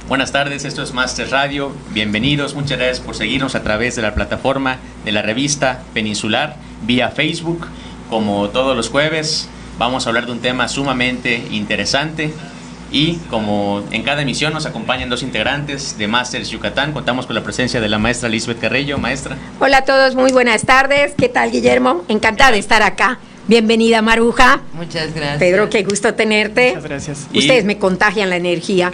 Buenas tardes, esto es Máster Radio. Bienvenidos, muchas gracias por seguirnos a través de la plataforma de la revista Peninsular vía Facebook. Como todos los jueves, vamos a hablar de un tema sumamente interesante. Y como en cada emisión nos acompañan dos integrantes de Masters Yucatán, contamos con la presencia de la maestra Lisbeth Carrillo. Maestra. Hola a todos, muy buenas tardes. ¿Qué tal, Guillermo? Encantada de estar acá. Bienvenida, Maruja. Muchas gracias. Pedro, qué gusto tenerte. Muchas gracias. Ustedes me contagian la energía.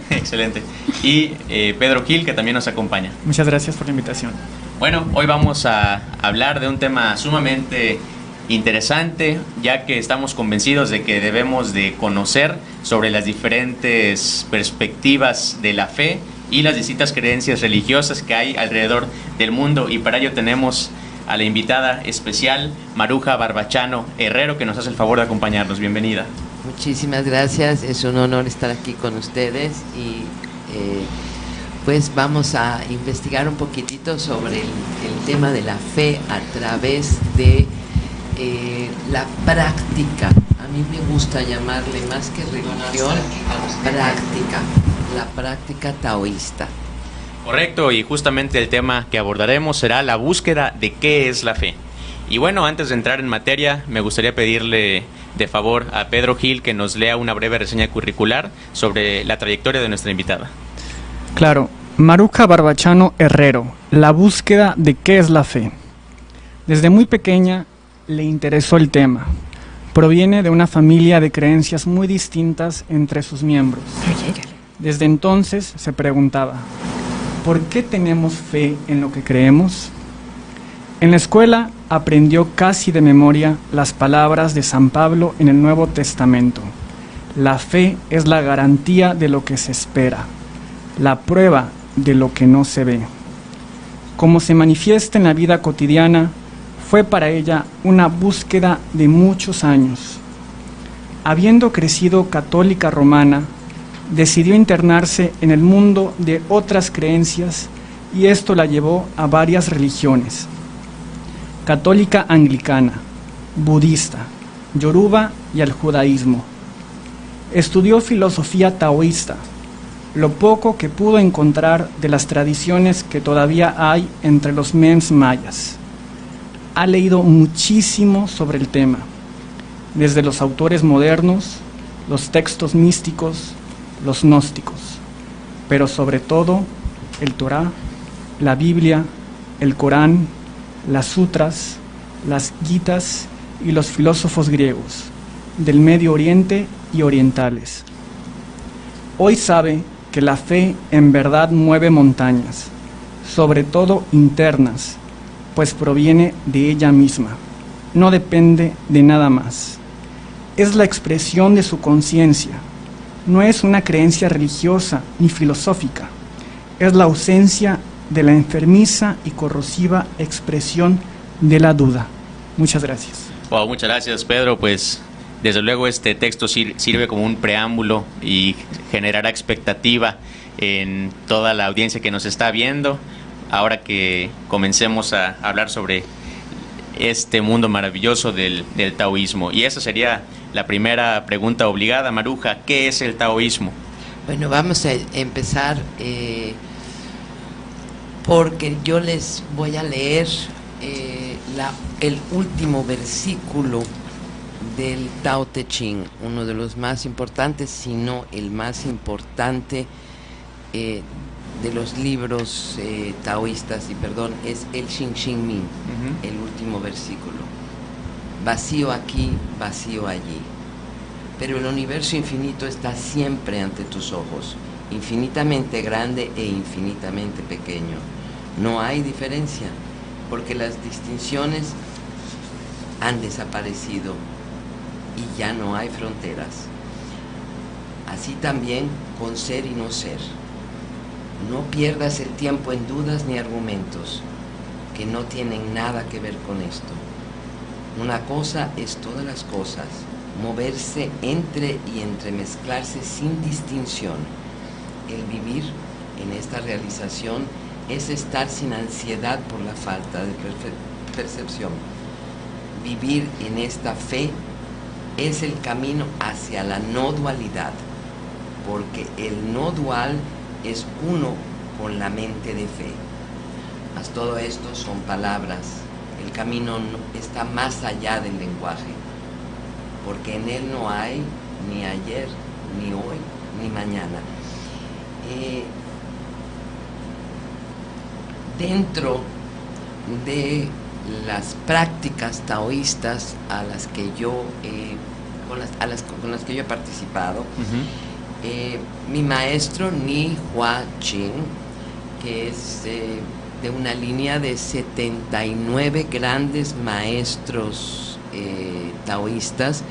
Excelente. Y Pedro Gil, que también nos acompaña. Muchas gracias por la invitación. Bueno, hoy vamos a hablar de un tema sumamente interesante, ya que estamos convencidos de que debemos de conocer sobre las diferentes perspectivas de la fe y las distintas creencias religiosas que hay alrededor del mundo, y para ello tenemos a la invitada especial, Maruja Barbachano Herrero, que nos hace el favor de acompañarnos. Bienvenida. Muchísimas gracias, es un honor estar aquí con ustedes y pues vamos a investigar un poquitito sobre el tema de la fe a través de la práctica. A mí me gusta llamarle, más que religión, práctica, la práctica taoísta. Correcto, y justamente el tema que abordaremos será la búsqueda de qué es la fe. Y bueno, antes de entrar en materia, me gustaría pedirle de favor a Pedro Gil que nos lea una breve reseña curricular sobre la trayectoria de nuestra invitada. Claro, Maruja Barbachano Herrero, la búsqueda de qué es la fe. Desde muy pequeña le interesó el tema. Proviene de una familia de creencias muy distintas entre sus miembros. Desde entonces se preguntaba, ¿por qué tenemos fe en lo que creemos? En la escuela aprendió casi de memoria las palabras de San Pablo en el Nuevo Testamento. La fe es la garantía de lo que se espera, la prueba de lo que no se ve. Como se manifiesta en la vida cotidiana, fue para ella una búsqueda de muchos años. Habiendo crecido católica romana, decidió internarse en el mundo de otras creencias y esto la llevó a varias religiones: católica anglicana, budista, yoruba y al judaísmo. Estudió filosofía taoísta, lo poco que pudo encontrar de las tradiciones que todavía hay entre los mens mayas. Ha leído muchísimo sobre el tema, desde los autores modernos, los textos místicos, los gnósticos, pero sobre todo el Torá, la Biblia, el Corán, las sutras, las gitas y los filósofos griegos del Medio Oriente y orientales. Hoy sabe que la fe en verdad mueve montañas, sobre todo internas, pues proviene de ella misma, no depende de nada más. Es la expresión de su conciencia, no es una creencia religiosa ni filosófica, es la ausencia de la enfermiza y corrosiva expresión de la duda. Muchas gracias. Wow, muchas gracias, Pedro. Pues desde luego este texto sirve como un preámbulo y generará expectativa en toda la audiencia que nos está viendo, ahora que comencemos a hablar sobre este mundo maravilloso del taoísmo. Y esa sería la primera pregunta obligada, Maruja. ¿Qué es el taoísmo? Bueno, vamos a empezar porque yo les voy a leer el último versículo del Tao Te Ching, uno de los más importantes, si no el más importante de los libros taoístas, es el Xin Xin Min, el último versículo. Vacío aquí, vacío allí. Pero el universo infinito está siempre ante tus ojos, infinitamente grande e infinitamente pequeño. No hay diferencia, porque las distinciones han desaparecido y ya no hay fronteras. Así también con ser y no ser. No pierdas el tiempo en dudas ni argumentos que no tienen nada que ver con esto. Una cosa es todas las cosas, moverse entre y entremezclarse sin distinción. El vivir en esta realización es estar sin ansiedad por la falta de percepción. Vivir en esta fe es el camino hacia la no dualidad. porque el no dual es uno con la mente de fe. Mas todo esto son palabras. El camino está más allá del lenguaje, porque en él no hay ni ayer, ni hoy, ni mañana. Dentro de las prácticas taoístas a las que yo con las que yo he participado, mi maestro Ni Hua Ching, que es de una línea de 79 grandes maestros taoístas,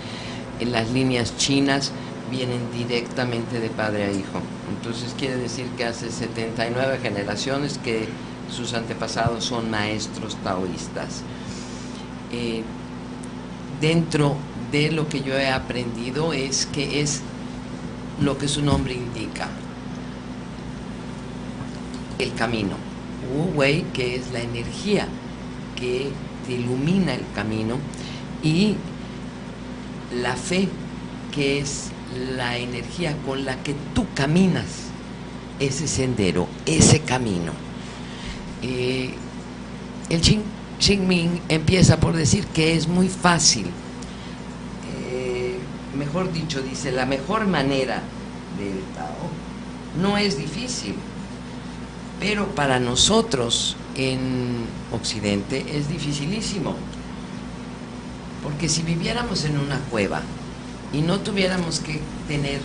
en las líneas chinas vienen directamente de padre a hijo. Entonces quiere decir que hace 79 generaciones que sus antepasados son maestros taoístas. Dentro de lo que yo he aprendido es que es lo que su nombre indica, el camino. Wu Wei, que es la energía que te ilumina el camino, y la fe, que es la energía con la que tú caminas ese sendero, ese camino. El Xingming empieza por decir que es muy fácil. Mejor dicho, dice, la mejor manera del Tao no es difícil, pero para nosotros en Occidente es dificilísimo. Porque si viviéramos en una cueva y no tuviéramos que tener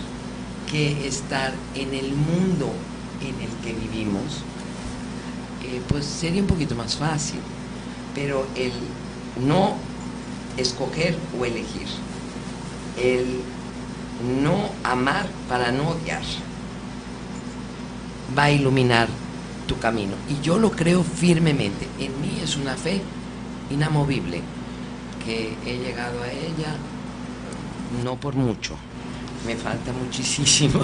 que estar en el mundo en el que vivimos, pues sería un poquito más fácil. Pero el no escoger o elegir, el no amar para no odiar, va a iluminar tu camino. Y yo lo creo firmemente. En mí es una fe inamovible, que he llegado a ella no por mucho, me falta muchísimo.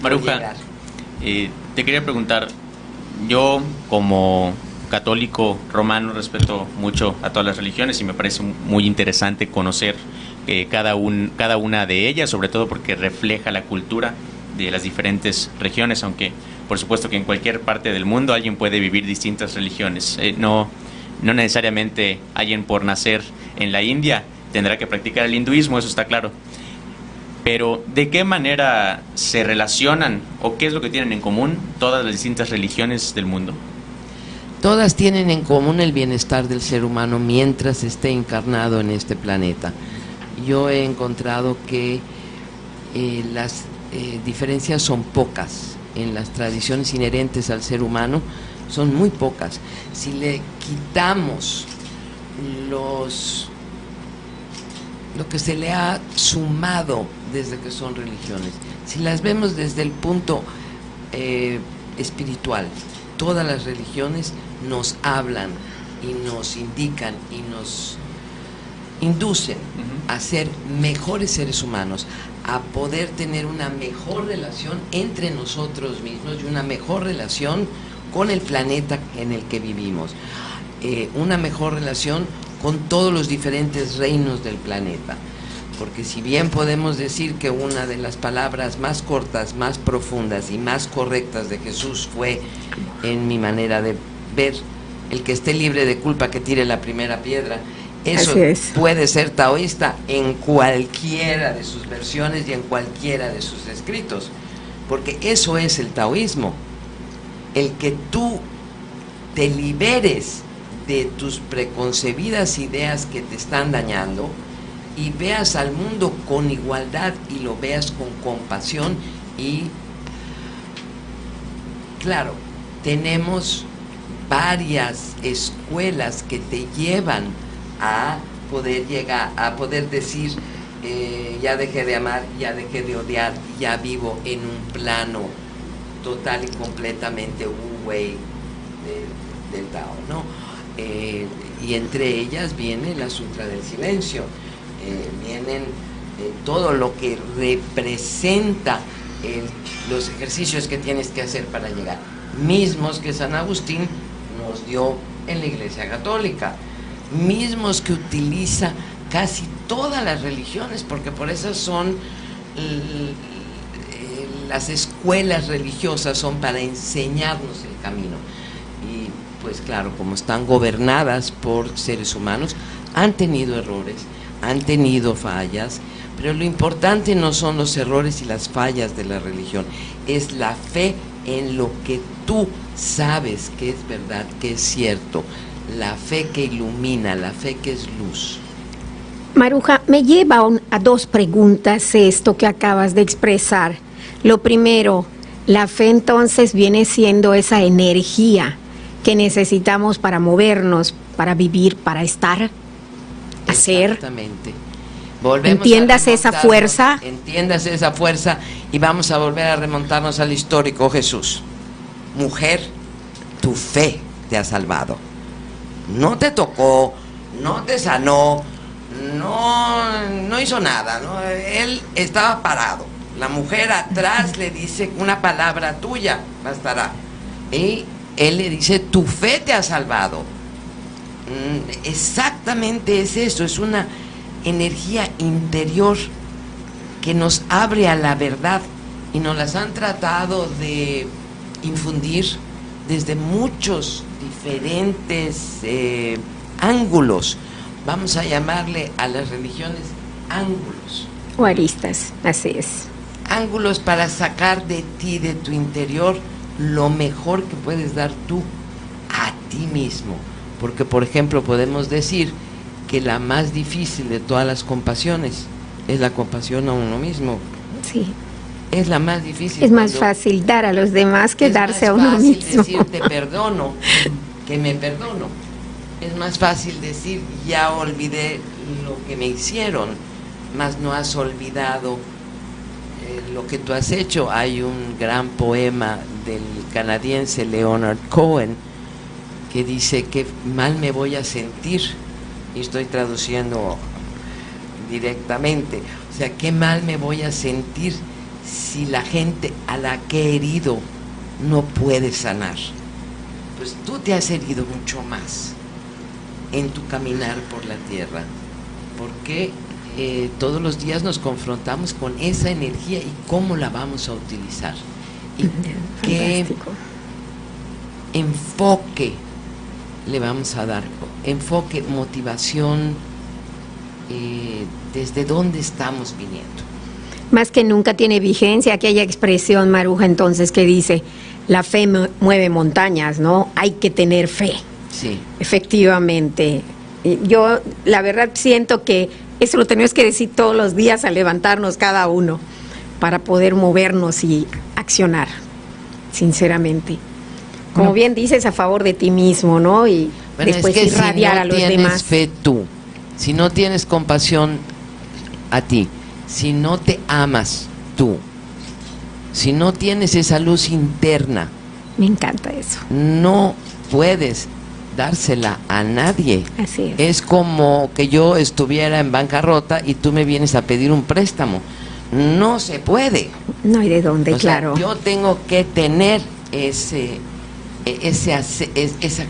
Maruja, te quería preguntar, yo como católico romano respeto mucho a todas las religiones y me parece muy interesante conocer cada una de ellas, sobre todo porque refleja la cultura de las diferentes regiones, aunque por supuesto que en cualquier parte del mundo alguien puede vivir distintas religiones. No necesariamente alguien por nacer en la India tendrá que practicar el hinduismo, eso está claro. Pero ¿de qué manera se relacionan o qué es lo que tienen en común todas las distintas religiones del mundo? Todas tienen en común el bienestar del ser humano mientras esté encarnado en este planeta. Yo he encontrado que las diferencias son pocas en las tradiciones inherentes al ser humano, son muy pocas. Si le quitamos lo que se le ha sumado desde que son religiones, si las vemos desde el punto espiritual, todas las religiones nos hablan y nos indican y nos inducen a ser mejores seres humanos, a poder tener una mejor relación entre nosotros mismos y una mejor relación con el planeta en el que vivimos, una mejor relación con todos los diferentes reinos del planeta. Porque si bien podemos decir que una de las palabras más cortas, más profundas y más correctas de Jesús fue, en mi manera de ver, el que esté libre de culpa que tire la primera piedra, eso puede ser taoísta en cualquiera de sus versiones y en cualquiera de sus escritos, porque eso es el taoísmo, el que tú te liberes de tus preconcebidas ideas que te están dañando y veas al mundo con igualdad y lo veas con compasión. Y claro, tenemos varias escuelas que te llevan a poder llegar, a poder decir, ya dejé de amar, ya dejé de odiar, ya vivo en un plano total y completamente Wu Wei del Tao, ¿no? Y entre ellas viene la Sutra del Silencio, vienen todo lo que representa los ejercicios que tienes que hacer para llegar, mismos que San Agustín nos dio en la Iglesia Católica, mismos que utiliza casi todas las religiones, porque por eso son las escuelas religiosas son para enseñarnos el camino. Y pues claro, como están gobernadas por seres humanos, han tenido errores, han tenido fallas, pero lo importante no son los errores y las fallas de la religión, es la fe en lo que tú sabes que es verdad, que es cierto, la fe que ilumina, la fe que es luz. Maruja, me lleva a dos preguntas esto que acabas de expresar. Lo primero, la fe entonces viene siendo esa energía que necesitamos para movernos, para vivir, para estar, hacer. Exactamente. Volvemos ¿Entiendas esa fuerza? Entiendas esa fuerza y vamos a volver a remontarnos al histórico Jesús. Mujer, tu fe te ha salvado. No te tocó, no te sanó, no hizo nada, ¿no? Él estaba parado. La mujer atrás le dice una palabra tuya, bastará. Y él le dice, tu fe te ha salvado. Exactamente es eso, es una energía interior que nos abre a la verdad y nos las han tratado de infundir desde muchos diferentes ángulos. Vamos a llamarle a las religiones ángulos. O aristas, así es. Ángulos para sacar de ti, de tu interior, lo mejor que puedes dar tú a ti mismo. Porque, por ejemplo, podemos decir que la más difícil de todas las compasiones es la compasión a uno mismo. Sí. Es la más difícil. Es más fácil dar a los demás que darse a uno mismo. Es más fácil decir te perdono que me perdono. Es más fácil decir ya olvidé lo que me hicieron, mas no has olvidado lo que tú has hecho. Hay un gran poema del canadiense Leonard Cohen que dice que mal me voy a sentir, y estoy traduciendo directamente, o sea, qué mal me voy a sentir si la gente a la que he herido no puede sanar. Pues tú te has herido mucho más en tu caminar por la tierra, porque todos los días nos confrontamos con esa energía y cómo la vamos a utilizar y qué enfoque le vamos a dar, enfoque, motivación, desde dónde estamos viniendo. Más que nunca tiene vigencia aquella expresión, Maruja, entonces, que dice, la fe mueve montañas, ¿no? Hay que tener fe. Sí. Efectivamente. Yo, la verdad, siento que eso lo tenemos que decir todos los días al levantarnos cada uno para poder movernos y accionar, sinceramente. Como bien dices, a favor de ti mismo, ¿no? Y bueno, después es que irradiar si no a los tienes demás. fe tú, si no tienes compasión a ti, si no te amas tú, si no tienes esa luz interna, Me encanta eso. no puedes dársela a nadie. Así es. Es como que yo estuviera en bancarrota y tú me vienes a pedir un préstamo. No se puede. No hay de dónde, O sea, claro. yo tengo que tener esa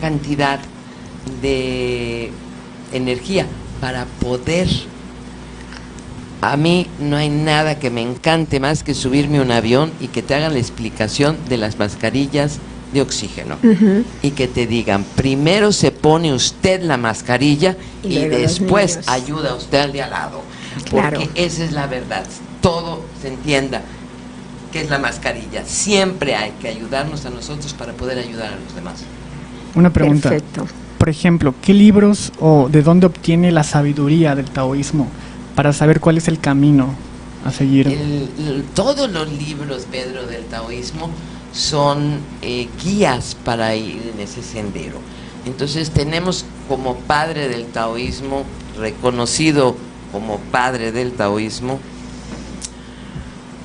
cantidad de energía para poder. A mí no hay nada que me encante más que subirme a un avión y que te hagan la explicación de las mascarillas de oxígeno. Y que te digan, primero se pone usted la mascarilla y luego los después niños. ayuda usted al de al lado. Claro. Porque esa es la verdad. Todo se entienda que es la mascarilla. Siempre hay que ayudarnos a nosotros para poder ayudar a los demás. Una pregunta. Perfecto. Por ejemplo, ¿qué libros o de dónde obtiene la sabiduría del taoísmo para saber cuál es el camino a seguir? Todos los libros, Pedro, del taoísmo son guías para ir en ese sendero. Entonces tenemos como padre del taoísmo, reconocido como padre del taoísmo,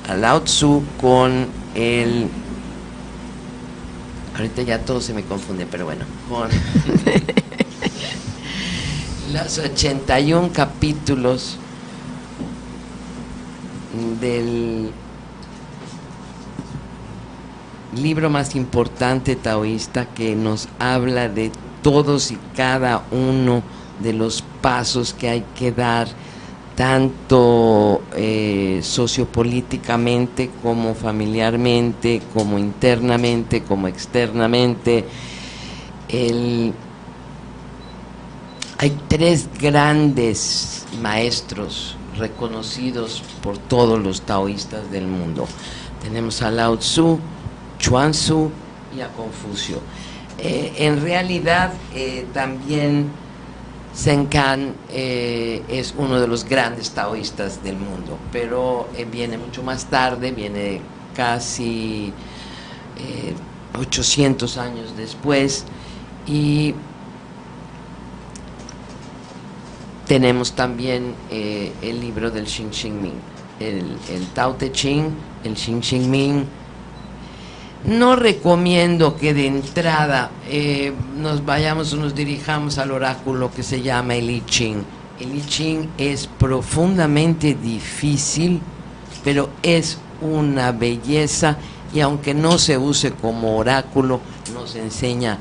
a Lao Tzu con el... Ahorita ya todo se me confunde, pero bueno, con los 81 capítulos del libro más importante taoísta, que nos habla de todos y cada uno de los pasos que hay que dar, tanto sociopolíticamente como familiarmente, como internamente, como externamente. Hay 3 grandes maestros reconocidos por todos los taoístas del mundo. Tenemos a Lao Tzu, Chuang Tzu y a Confucio. En realidad también Zen Kan es uno de los grandes taoístas del mundo, pero viene mucho más tarde, viene casi 800 años después, y tenemos también el libro del Xing Xing Ming, el Tao Te Ching, el Xing Xing Ming. No recomiendo que de entrada nos dirijamos al oráculo que se llama el I Ching. El I Ching es profundamente difícil, pero es una belleza, y aunque no se use como oráculo, nos enseña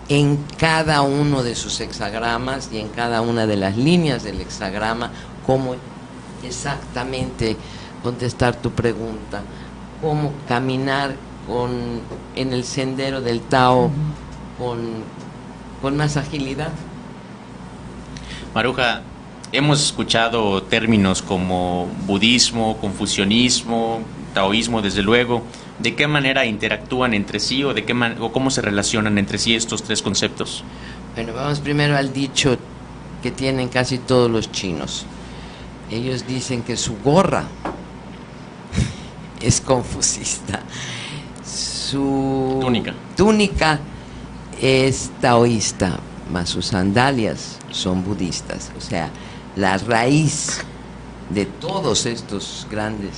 en cada uno de sus hexagramas y en cada una de las líneas del hexagrama cómo exactamente contestar tu pregunta, cómo caminar en el sendero del Tao con más agilidad. Maruja, hemos escuchado términos como budismo, confucianismo, taoísmo, desde luego. ¿De qué manera interactúan entre sí o cómo se relacionan entre sí estos 3 conceptos? Bueno, vamos primero al dicho que tienen casi todos los chinos. Ellos dicen que su gorra es confucista, su túnica es taoísta, mas sus sandalias son budistas. O sea, la raíz de todos estos grandes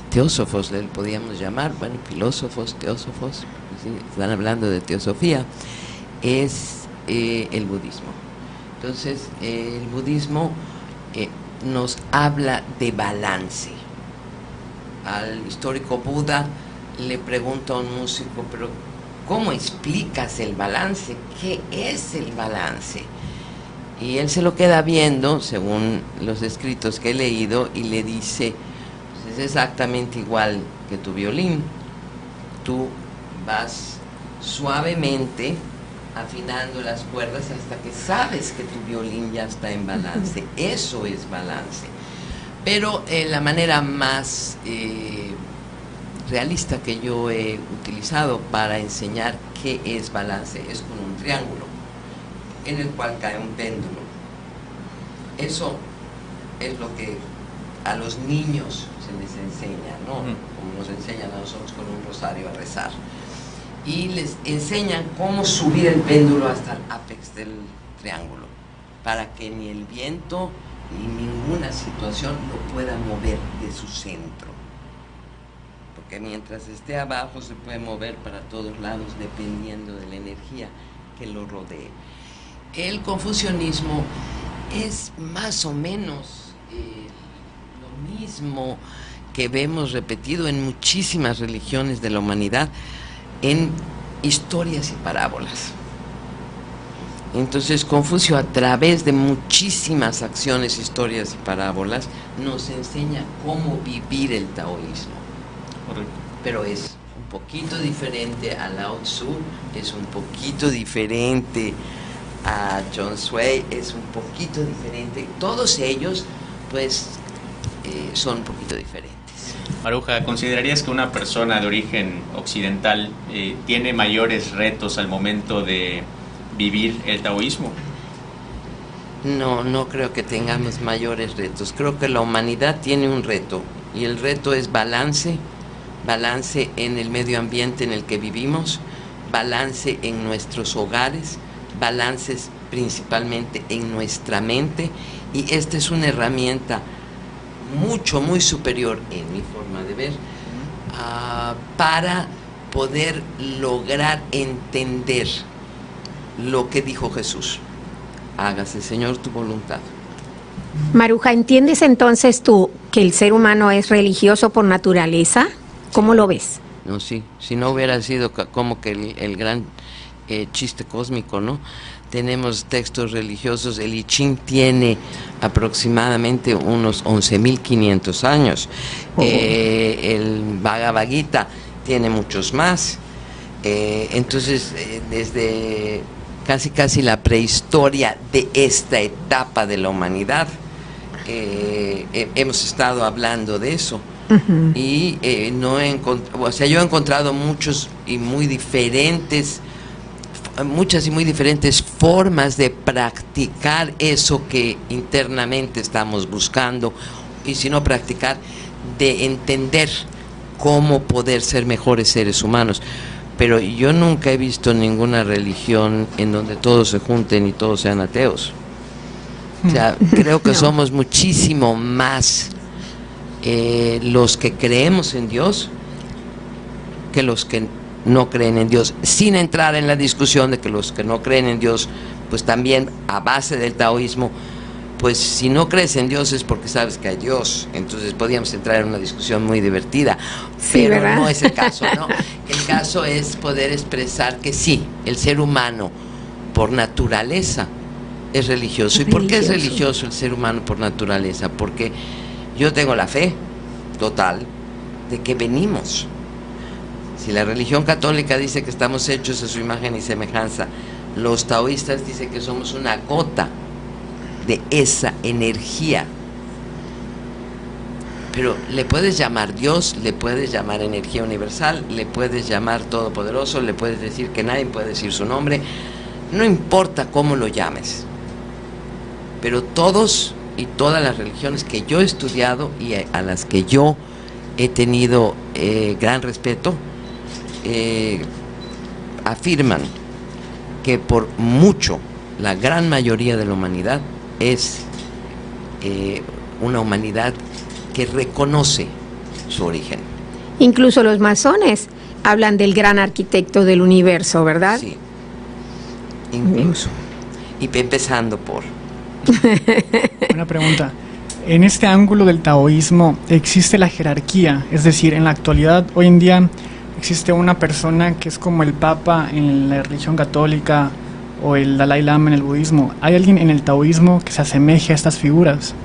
teósofos, le podíamos llamar, bueno, filósofos, teósofos, ¿sí? Están hablando de teosofía, es el budismo. Entonces, el budismo nos habla de balance. Al histórico Buda le pregunta a un músico, pero ¿cómo explicas el balance? ¿Qué es el balance? Y él se lo queda viendo, según los escritos que he leído, y le dice: es exactamente igual que tu violín. Tú vas suavemente afinando las cuerdas hasta que sabes que tu violín ya está en balance. Eso es balance. Pero la manera más realista que yo he utilizado para enseñar qué es balance es con un triángulo en el cual cae un péndulo. Eso es lo que a los niños se les enseña, ¿no? Como nos enseñan a nosotros con un rosario a rezar. Y les enseñan cómo subir el péndulo hasta el ápex del triángulo, para que ni el viento ni ninguna situación lo pueda mover de su centro. Porque mientras esté abajo se puede mover para todos lados dependiendo de la energía que lo rodee. El confucianismo es más o menos lo mismo que vemos repetido en muchísimas religiones de la humanidad, en historias y parábolas. Entonces Confucio, a través de muchísimas acciones, historias y parábolas, nos enseña cómo vivir el taoísmo. Correcto. Pero es un poquito diferente a Lao Tzu, es un poquito diferente a John Sui, es un poquito diferente. Todos ellos, pues, son un poquito diferentes. Maruja, ¿considerarías que una persona de origen occidental tiene mayores retos al momento de vivir el taoísmo? No, no creo que tengamos mayores retos. Creo que la humanidad tiene un reto, y el reto es balance, balance en el medio ambiente en el que vivimos, balance en nuestros hogares, balances principalmente en nuestra mente, y esta es una herramienta muy superior, en mi forma de ver, para poder lograr entender lo que dijo Jesús: hágase, Señor, tu voluntad. Maruja, ¿entiendes entonces tú que el ser humano es religioso por naturaleza? ¿Cómo lo ves? No, sí, si no hubiera sido como que el gran chiste cósmico, ¿no? tenemos textos religiosos. El I Ching tiene aproximadamente unos 11.500 años. El Bhagavad Gita tiene muchos más. Entonces, desde casi la prehistoria de esta etapa de la humanidad, hemos estado hablando de eso. Y yo he encontrado muchas y muy diferentes formas de practicar eso que internamente estamos buscando, y si no practicar, de entender cómo poder ser mejores seres humanos. Pero yo nunca he visto ninguna religión en donde todos se junten y todos sean ateos. O sea, creo que somos muchísimo más los que creemos en Dios que los que no creen en Dios, sin entrar en la discusión de que los que no creen en Dios, pues también a base del taoísmo, pues si no crees en Dios es porque sabes que hay Dios. Entonces podríamos entrar en una discusión muy divertida, sí, pero ¿verdad? no es el caso, ¿no? El caso es poder expresar que sí, el ser humano por naturaleza es religioso. ¿Y por qué es religioso el ser humano por naturaleza? Porque yo tengo la fe total de que venimos. Si la religión católica dice que estamos hechos a su imagen y semejanza, los taoístas dicen que somos una gota de esa energía. Pero le puedes llamar Dios, le puedes llamar energía universal, le puedes llamar todopoderoso, le puedes decir que nadie puede decir su nombre, no importa cómo lo llames. Pero todos y todas las religiones que yo he estudiado y a las que yo he tenido gran respeto, afirman que por mucho la gran mayoría de la humanidad es una humanidad que reconoce su origen. Incluso los masones hablan del gran arquitecto del universo, ¿verdad? Sí, incluso. Y empezando por... Una pregunta. En este ángulo del taoísmo existe la jerarquía, es decir, en la actualidad, hoy en día, existe una persona que es como el Papa en la religión católica o el Dalai Lama en el budismo. ¿Hay alguien en el taoísmo que se asemeje a estas figuras?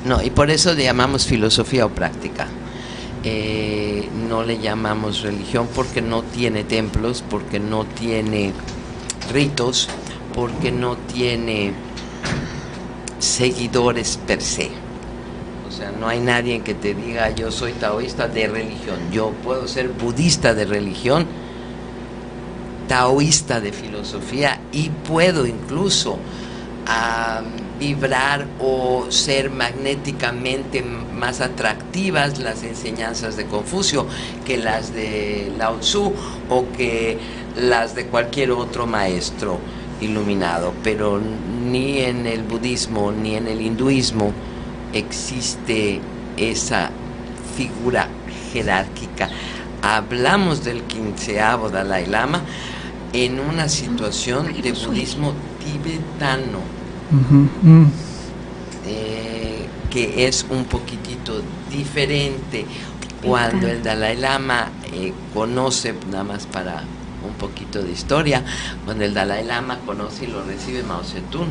No, y por eso le llamamos filosofía o práctica. No le llamamos religión porque no tiene templos, porque no tiene ritos, porque no tiene seguidores per se. O sea, no hay nadie que te diga yo soy taoísta de religión. Yo puedo ser budista de religión, taoísta de filosofía, y puedo incluso vibrar o ser magnéticamente más atractivas las enseñanzas de Confucio que las de Lao Tzu o que las de cualquier otro maestro iluminado. Pero ni en el budismo ni en el hinduismo existe esa figura jerárquica. Hablamos del 15º Dalai Lama en una situación de budismo tibetano, que es un poquitito diferente. Cuando el Dalai Lama conoce, nada más para un poquito de historia, cuando el Dalai Lama conoce y lo recibe Mao Zedong,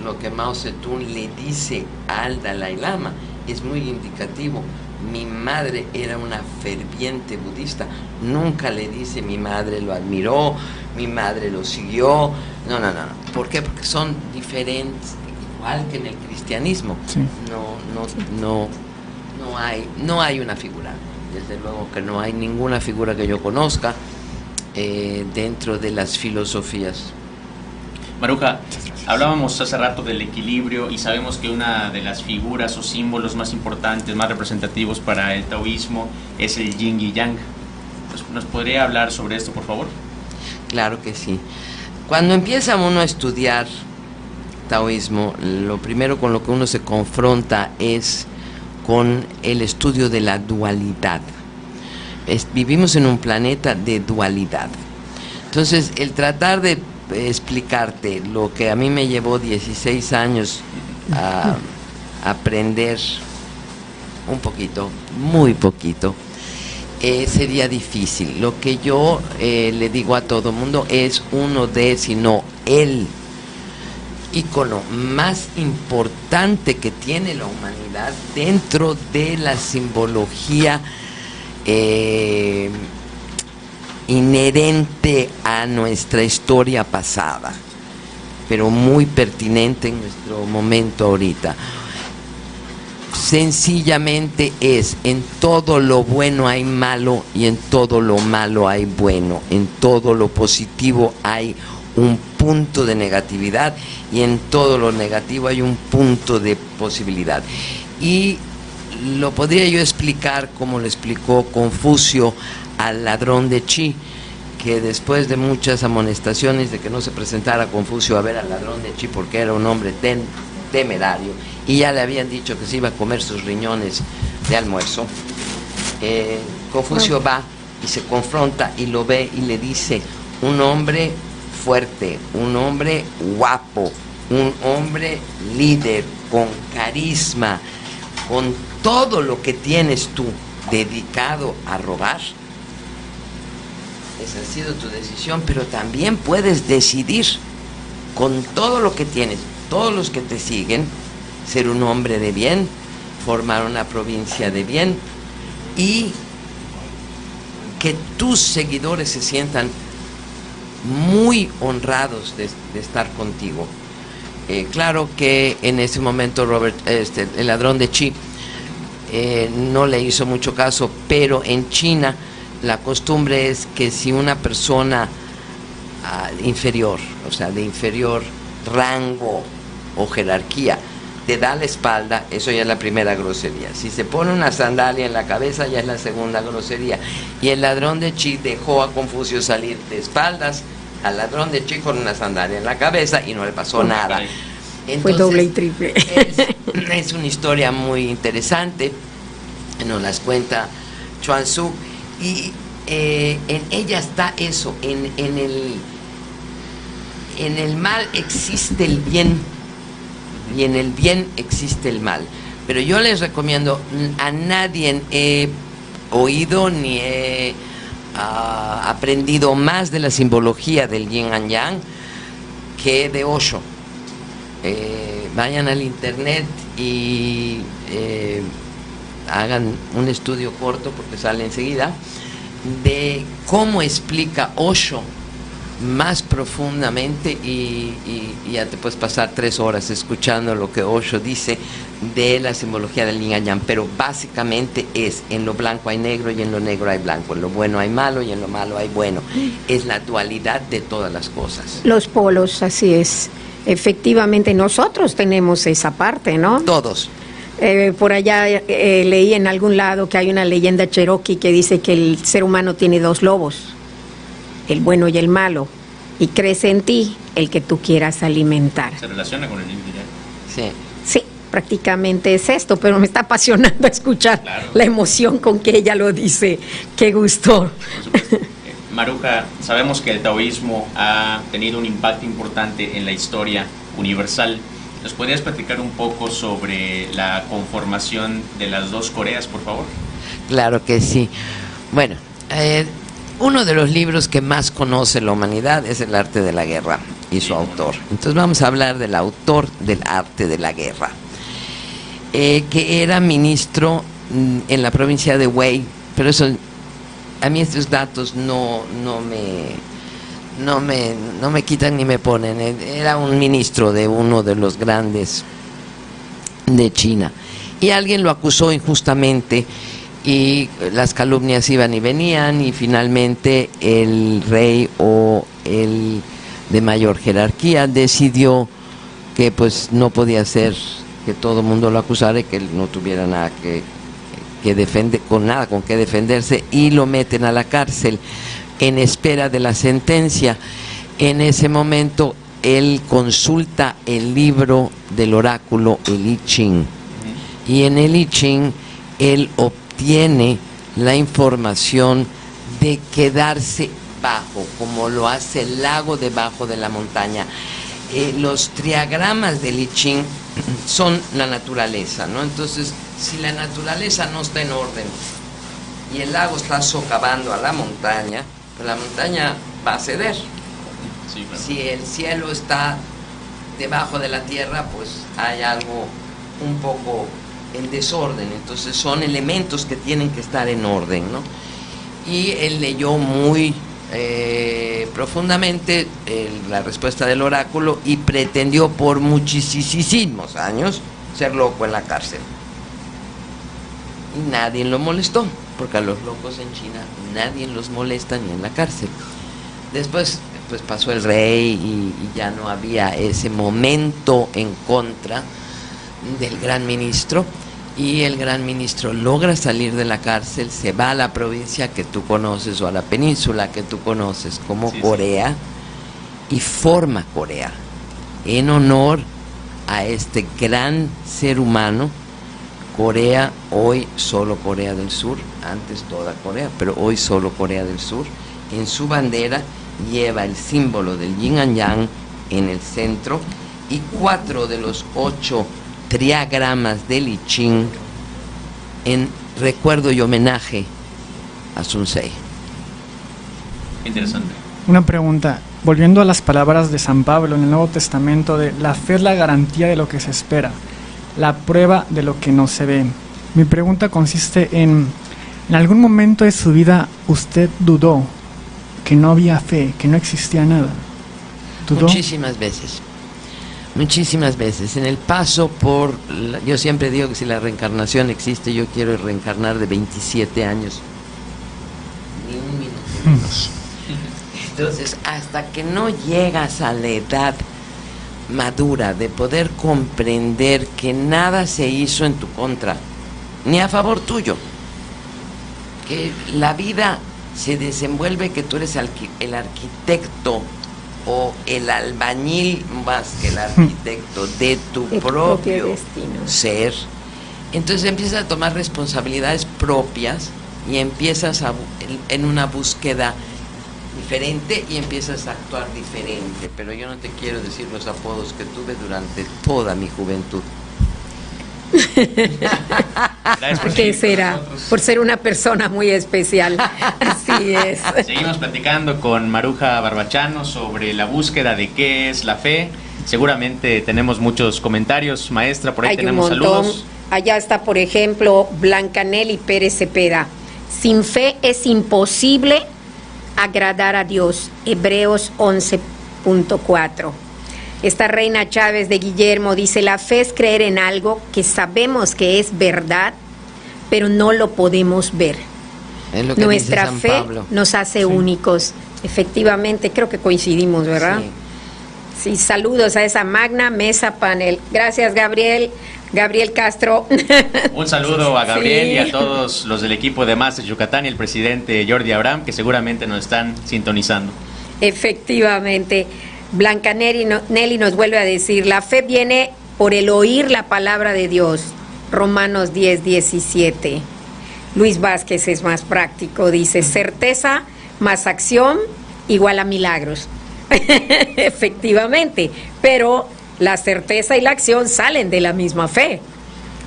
lo que Mao Zedong le dice al Dalai Lama es muy indicativo. Mi madre era una ferviente budista. Nunca le dice mi madre lo admiró, mi madre lo siguió. No. ¿Por qué? Porque son diferentes, igual que en el cristianismo. Sí. No hay una figura. Desde luego que no hay ninguna figura que yo conozca dentro de las filosofías. Maruja, hablábamos hace rato del equilibrio y sabemos que una de las figuras o símbolos más importantes, más representativos para el taoísmo es el yin y yang. ¿Nos podría hablar sobre esto, por favor? Claro que sí. Cuando empieza uno a estudiar taoísmo, lo primero con lo que uno se confronta es con el estudio de la dualidad. Vivimos en un planeta de dualidad. Entonces, el tratar de explicarte lo que a mí me llevó 16 años a aprender un poquito, muy poquito, sería difícil. Lo que yo le digo a todo mundo es uno de, si no el ícono más importante que tiene la humanidad dentro de la simbología inherente a nuestra historia pasada, pero muy pertinente en nuestro momento ahorita. Sencillamente es, en todo lo bueno hay malo y en todo lo malo hay bueno, en todo lo positivo hay un punto de negatividad y en todo lo negativo hay un punto de posibilidad. Y lo podría yo explicar como lo explicó Confucio al ladrón de Chi, que después de muchas amonestaciones de que no se presentara Confucio a ver al ladrón de Chi porque era un hombre temerario y ya le habían dicho que se iba a comer sus riñones de almuerzo, Confucio va y se confronta y lo ve y le dice: un hombre fuerte, un hombre guapo, un hombre líder, con carisma, con todo lo que tienes tú, dedicado a robar. Esa ha sido tu decisión, pero también puedes decidir, con todo lo que tienes, todos los que te siguen, ser un hombre de bien, formar una provincia de bien y que tus seguidores se sientan muy honrados de estar contigo. Claro que en ese momento el ladrón de Chi no le hizo mucho caso, pero en China la costumbre es que si una persona inferior, o sea, de inferior rango o jerarquía, te da la espalda, eso ya es la primera grosería. Si se pone una sandalia en la cabeza, ya es la segunda grosería. Y el ladrón de Chi dejó a Confucio salir de espaldas al ladrón de Chi con una sandalia en la cabeza y no le pasó nada. Entonces, fue doble y triple. Es una historia muy interesante, nos las cuenta Chuang Tzu, y en ella está eso, en el mal existe el bien y en el bien existe el mal. Pero yo les recomiendo, a nadie he oído ni he aprendido más de la simbología del yin and yang que de Osho. Vayan al internet y hagan un estudio corto, porque sale enseguida, de cómo explica Osho más profundamente y ya te puedes pasar 3 horas escuchando lo que Osho dice de la simbología del yin and yang, pero básicamente es: en lo blanco hay negro y en lo negro hay blanco, en lo bueno hay malo y en lo malo hay bueno. Es la dualidad de todas las cosas. Los polos, así es. Efectivamente, nosotros tenemos esa parte, ¿no? Todos. Por allá leí en algún lado que hay una leyenda cherokee que dice que el ser humano tiene 2 lobos, el bueno y el malo, y crece en ti el que tú quieras alimentar. ¿Se relaciona con el yin y yang? Sí. Sí, prácticamente es esto, pero me está apasionando escuchar la emoción con que ella lo dice. Qué gusto. Por supuesto. Maruja, sabemos que el taoísmo ha tenido un impacto importante en la historia universal. ¿Nos podrías platicar un poco sobre la conformación de las 2 Coreas, por favor? Claro que sí. Bueno, uno de los libros que más conoce la humanidad es El arte de la guerra y su autor. Entonces vamos a hablar del autor del arte de la guerra, que era ministro en la provincia de Wei, pero eso, a mí estos datos no me quitan ni me ponen. Era un ministro de uno de los grandes de China y alguien lo acusó injustamente y las calumnias iban y venían y finalmente el rey o el de mayor jerarquía decidió que pues no podía ser que todo el mundo lo acusara y que él no tuviera nada que defender, con qué defenderse, y lo meten a la cárcel en espera de la sentencia. En ese momento él consulta el libro del oráculo, el I Ching, y en el I Ching él obtiene la información de quedarse bajo, como lo hace el lago debajo de la montaña. Los triagramas del I Ching son la naturaleza, ¿no? Entonces, si la naturaleza no está en orden y el lago está socavando a la montaña, pues la montaña va a ceder. Sí, claro. Si el cielo está debajo de la tierra, pues hay algo un poco en desorden. Entonces son elementos que tienen que estar en orden, ¿no? Y él leyó muy profundamente la respuesta del oráculo y pretendió por muchísimos años ser loco en la cárcel. Y nadie lo molestó, porque a los locos en China nadie los molesta ni en la cárcel. Después pues pasó el rey y ya no había ese momento en contra del gran ministro, y el gran ministro logra salir de la cárcel, se va a la provincia que tú conoces o a la península que tú conoces como Corea, y forma Corea en honor a este gran ser humano. Corea, hoy solo Corea del Sur, antes toda Corea, pero hoy solo Corea del Sur. En su bandera lleva el símbolo del yin and yang en el centro y 4 de los 8 triagramas del I Ching en recuerdo y homenaje a Sun Tse. Interesante. Una pregunta, volviendo a las palabras de San Pablo en el Nuevo Testamento de la fe es la garantía de lo que se espera, la prueba de lo que no se ve. Mi pregunta consiste ¿en algún momento de su vida usted dudó que no había fe, que no existía nada? ¿Dudó? Muchísimas veces. Muchísimas veces. En el paso por... yo siempre digo que si la reencarnación existe, yo quiero reencarnar de 27 años. Ni un minuto menos. Entonces, hasta que no llegas a la edad madura de poder comprender que nada se hizo en tu contra, ni a favor tuyo, que la vida se desenvuelve, que tú eres el arquitecto o el albañil más que el arquitecto de tu propio destino. ser. Entonces empiezas a tomar responsabilidades propias y empiezas en una búsqueda diferente y empiezas a actuar diferente. Pero yo no te quiero decir los apodos que tuve durante toda mi juventud. Gracias ¿Qué será? Por ser una persona muy especial. Así es. Seguimos platicando con Maruja Barbachano sobre la búsqueda de qué es la fe. Seguramente tenemos muchos comentarios, maestra, por ahí Hay tenemos un montón. saludos. Allá está, por ejemplo, Blanca Nelly Pérez Cepeda. Sin fe es imposible agradar a Dios. Hebreos 11.4. Esta Reina Chávez de Guillermo dice, la fe es creer en algo que sabemos que es verdad, pero no lo podemos ver. Es lo que Nuestra dice San fe Pablo. nos hace únicos. Efectivamente, creo que coincidimos, ¿verdad? Sí, saludos a esa magna mesa panel. Gracias, Gabriel Castro. Un saludo a Gabriel Sí. y a todos los del equipo de Más de Yucatán y el presidente Jordi Abraham, que seguramente nos están sintonizando. Efectivamente. Blanca Nelly nos vuelve a decir, la fe viene por el oír la palabra de Dios. Romanos 10:17. Luis Vázquez es más práctico, dice, certeza más acción igual a milagros. Efectivamente, pero la certeza y la acción salen de la misma fe.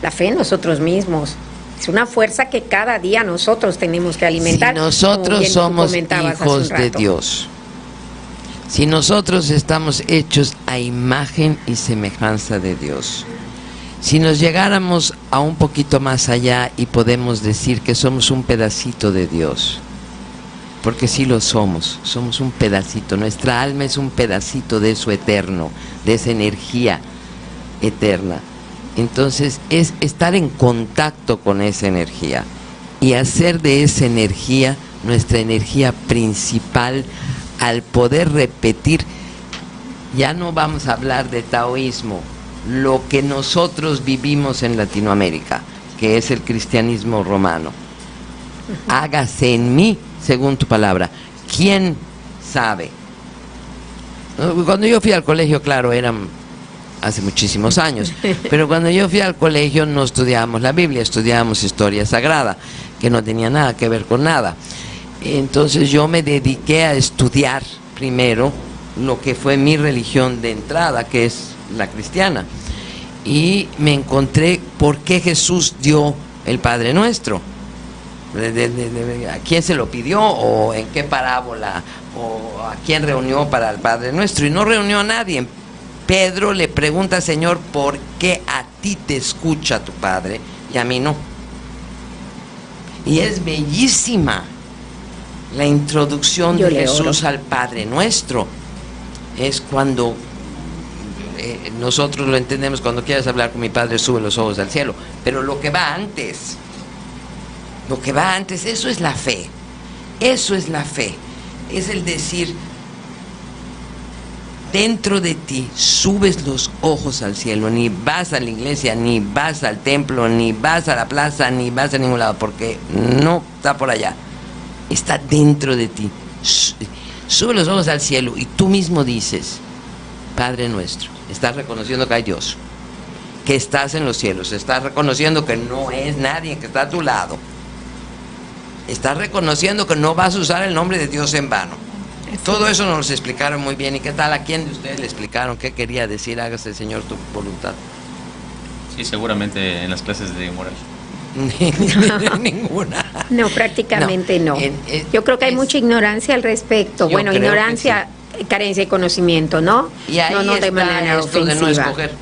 La fe en nosotros mismos. Es una fuerza que cada día nosotros tenemos que alimentar. Si nosotros como bien tú somos comentabas hace un hijos de rato. Dios, si nosotros estamos hechos a imagen y semejanza de Dios, si nos llegáramos a un poquito más allá y podemos decir que somos un pedacito de Dios, porque sí lo somos un pedacito, nuestra alma es un pedacito de eso eterno, de esa energía eterna. Entonces es estar en contacto con esa energía y hacer de esa energía nuestra energía principal, al poder repetir, ya no vamos a hablar de taoísmo, lo que nosotros vivimos en Latinoamérica, que es el cristianismo romano. Hágase en mí según tu palabra. ¿Quién sabe? Cuando yo fui al colegio, claro, eran hace muchísimos años, pero cuando yo fui al colegio no estudiábamos la Biblia, estudiábamos historia sagrada, que no tenía nada que ver con nada. Entonces yo me dediqué a estudiar primero lo que fue mi religión de entrada, que es la cristiana, y me encontré por qué Jesús dio el Padre Nuestro. ¿A quién se lo pidió o en qué parábola o a quién reunió para el Padre Nuestro? Y no reunió a nadie. Pedro le pregunta, Señor, ¿por qué a ti te escucha tu Padre y a mí no? Y es bellísima la introducción de Jesús al Padre Nuestro. Es cuando nosotros lo entendemos, cuando quieras hablar con mi Padre, sube los ojos al cielo. Pero lo que va antes, eso es la fe. Eso es la fe. Es el decir, dentro de ti subes los ojos al cielo, ni vas a la iglesia, ni vas al templo, ni vas a la plaza, ni vas a ningún lado, porque no está por allá, está dentro de ti. Sube los ojos al cielo y tú mismo dices, Padre Nuestro. Estás reconociendo que hay Dios, que estás en los cielos, estás reconociendo que no es nadie que está a tu lado, estás reconociendo que no vas a usar el nombre de Dios en vano. Todo eso nos lo explicaron muy bien. ¿Y qué tal? ¿A quién de ustedes le explicaron qué quería decir? Hágase, Señor, tu voluntad. Sí, seguramente en las clases de moral. Ninguna. No, prácticamente no. Yo creo que hay mucha ignorancia al respecto. Bueno, ignorancia, sí. Carencia de conocimiento, ¿no? Y ahí no está de manera esto ofensiva. de no escoger.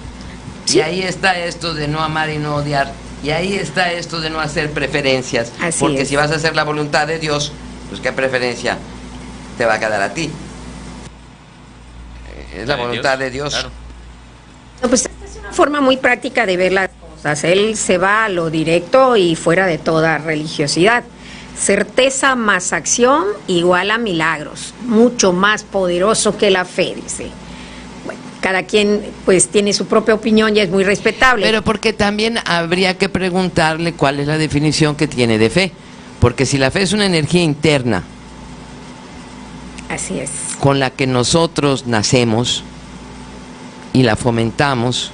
Sí. Y ahí está esto de no amar y no odiar. Y ahí está esto de no hacer preferencias. Así porque es. si vas a hacer la voluntad de Dios, pues ¿qué preferencia te va a quedar a ti? Es la voluntad de Dios. Claro. No, pues esta es una forma muy práctica de ver las cosas. Él se va a lo directo y fuera de toda religiosidad. Certeza más acción igual a milagros. Mucho más poderoso que la fe, dice. Bueno, cada quien pues tiene su propia opinión y es muy respetable. Pero porque también habría que preguntarle cuál es la definición que tiene de fe. Porque si la fe es una energía interna, así es, con la que nosotros nacemos y la fomentamos,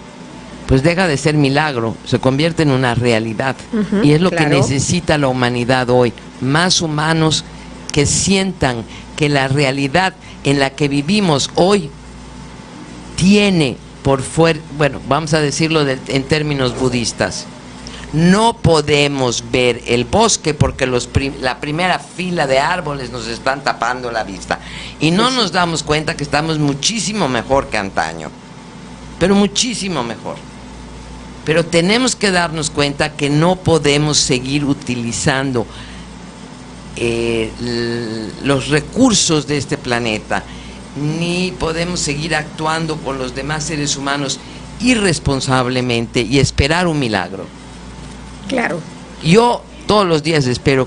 pues deja de ser milagro, se convierte en una realidad. Y es lo que necesita la humanidad hoy, más humanos que sientan que la realidad en la que vivimos hoy tiene por fuera, bueno, vamos a decirlo en términos budistas, no podemos ver el bosque porque la primera fila de árboles nos están tapando la vista y no nos damos cuenta que estamos muchísimo mejor que antaño, pero muchísimo mejor. Pero tenemos que darnos cuenta que no podemos seguir utilizando los recursos de este planeta, ni podemos seguir actuando con los demás seres humanos irresponsablemente y esperar un milagro. Claro. Yo todos los días espero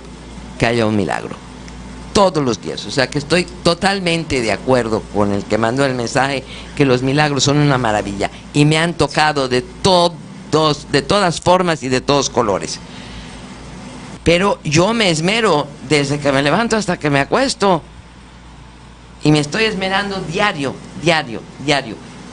que haya un milagro, todos los días, o sea que estoy totalmente de acuerdo con el que mandó el mensaje, que los milagros son una maravilla y me han tocado de todas formas y de todos colores. Pero yo me esmero desde que me levanto hasta que me acuesto y me estoy esmerando diario.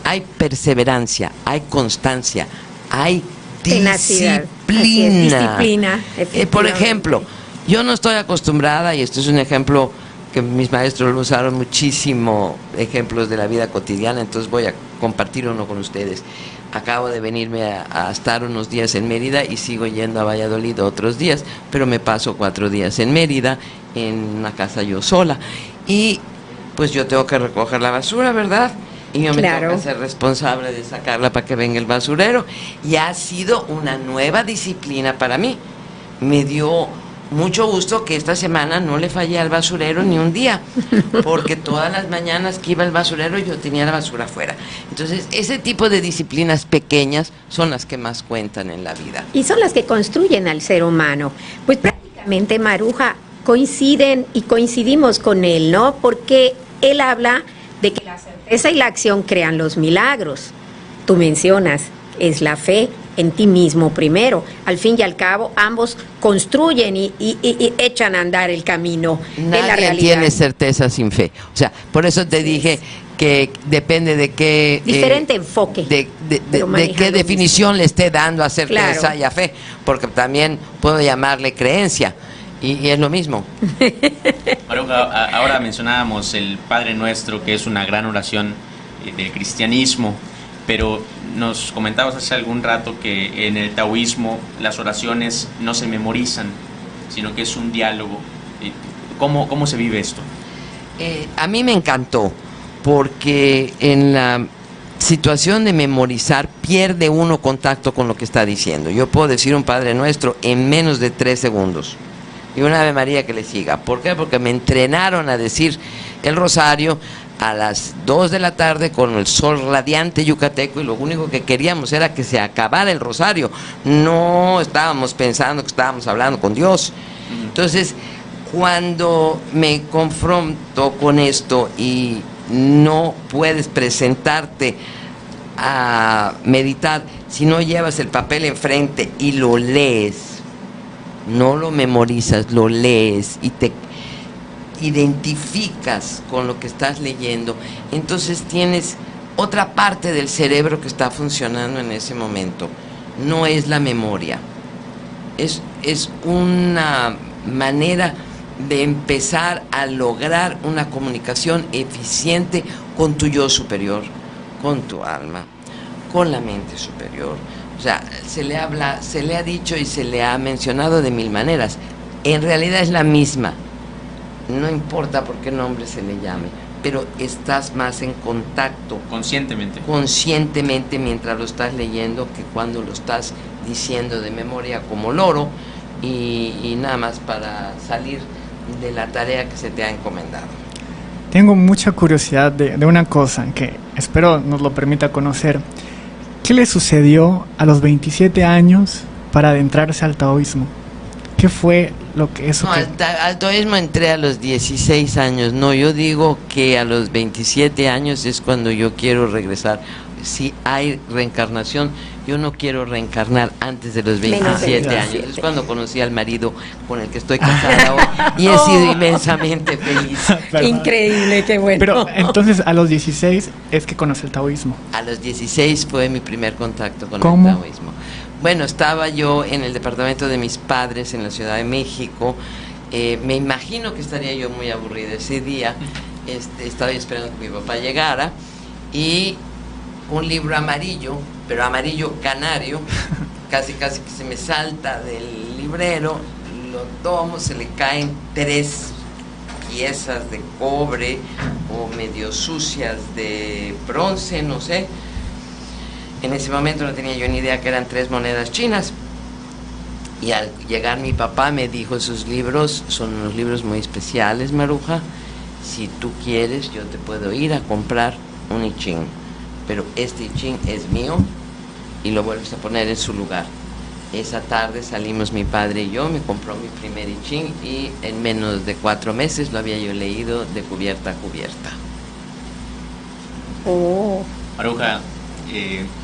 Hay perseverancia, hay constancia, hay tenacidad, disciplina. Por efectivamente. ejemplo, yo no estoy acostumbrada, y esto es un ejemplo que mis maestros lo usaron muchísimo, ejemplos de la vida cotidiana, entonces voy a compartir uno con ustedes. Acabo de venirme a estar unos días en Mérida y sigo yendo a Valladolid otros días, pero me paso 4 días en Mérida, en una casa yo sola, y pues yo tengo que recoger la basura, ¿verdad? Y yo me tengo que ser responsable de sacarla para que venga el basurero. Y ha sido una nueva disciplina para mí. Me dio mucho gusto que esta semana no le fallé al basurero ni un día, porque todas las mañanas que iba al basurero yo tenía la basura afuera. Entonces, ese tipo de disciplinas pequeñas son las que más cuentan en la vida. Y son las que construyen al ser humano. Pues prácticamente, Maruja, coinciden y coincidimos con él, ¿no? Porque él habla de que la certeza y la acción crean los milagros. Tú mencionas, es la fe en ti mismo primero. Al fin y al cabo, ambos construyen y echan a andar el camino en la Nadie realidad. tiene certeza sin fe. O sea, por eso te dije que depende de qué... Diferente enfoque. De qué definición le esté dando a certeza y a fe. Porque también puedo llamarle creencia. Y es lo mismo. Maruja, ahora mencionábamos el Padre Nuestro, que es una gran oración del cristianismo, pero nos comentabas hace algún rato que en el taoísmo las oraciones no se memorizan, sino que es un diálogo. ¿Cómo se vive esto? A mí me encantó, porque en la situación de memorizar pierde uno contacto con lo que está diciendo. Yo puedo decir un Padre Nuestro en menos de 3 segundos y una Ave María que le siga. ¿Por qué? Porque me entrenaron a decir el rosario a las 2 de la tarde con el sol radiante yucateco, y lo único que queríamos era que se acabara el rosario. No estábamos pensando que estábamos hablando con Dios. Entonces, cuando me confronto con esto y no puedes presentarte a meditar si no llevas el papel enfrente y lo lees, no lo memorizas, lo lees y te identificas con lo que estás leyendo, entonces tienes otra parte del cerebro que está funcionando en ese momento. No es la memoria, es una manera de empezar a lograr una comunicación eficiente con tu yo superior, con tu alma, con la mente superior. O sea, se le ha dicho y se le ha mencionado de 1000 maneras. En realidad es la misma. No importa por qué nombre se le llame, pero estás más en contacto conscientemente mientras lo estás leyendo que cuando lo estás diciendo de memoria como loro y nada más para salir de la tarea que se te ha encomendado. Tengo mucha curiosidad de una cosa que espero nos lo permita conocer. ¿Qué le sucedió a los 27 años para adentrarse al taoísmo? ¿Qué fue lo que eso? No, al taoísmo entré a los 16 años. No, yo digo que a los 27 años es cuando yo quiero regresar. Si hay reencarnación, yo no quiero reencarnar antes de los 27 años. Es cuando conocí al marido con el que estoy casada hoy y he sido inmensamente feliz. Increíble, qué bueno. Pero entonces a los 16 es que conocí el taoísmo. A los 16 fue mi primer contacto con ¿Cómo? el taoísmo. Bueno, estaba yo en el departamento de mis padres en la Ciudad de México. Me imagino que estaría yo muy aburrida ese día. Estaba esperando que mi papá llegara y un libro amarillo, pero amarillo canario, casi que se me salta del librero, lo tomo, se le caen 3 piezas de cobre o medio sucias de bronce, no sé. En ese momento no tenía yo ni idea que eran 3 monedas chinas. Y al llegar mi papá me dijo, esos libros son unos libros muy especiales, Maruja. Si tú quieres, yo te puedo ir a comprar un I Ching. Pero este I Ching es mío y lo vuelves a poner en su lugar. Esa tarde salimos mi padre y yo, me compró mi primer I Ching y en menos de 4 meses lo había yo leído de cubierta a cubierta. Oh. Maruja,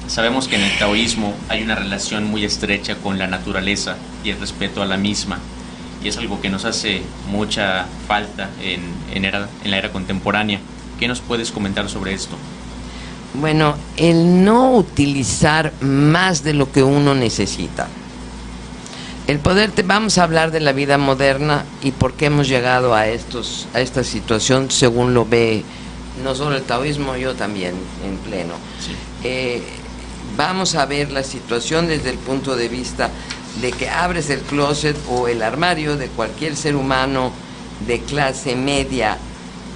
sabemos que en el taoísmo hay una relación muy estrecha con la naturaleza y el respeto a la misma, y es algo que nos hace mucha falta en la era contemporánea. ¿Qué nos puedes comentar sobre esto? Bueno, el no utilizar más de lo que uno necesita. El poder, vamos a hablar de la vida moderna y por qué hemos llegado a esta situación según lo ve no solo el taoísmo, yo también en pleno. Sí. Vamos a ver la situación desde el punto de vista de que abres el closet o el armario de cualquier ser humano de clase media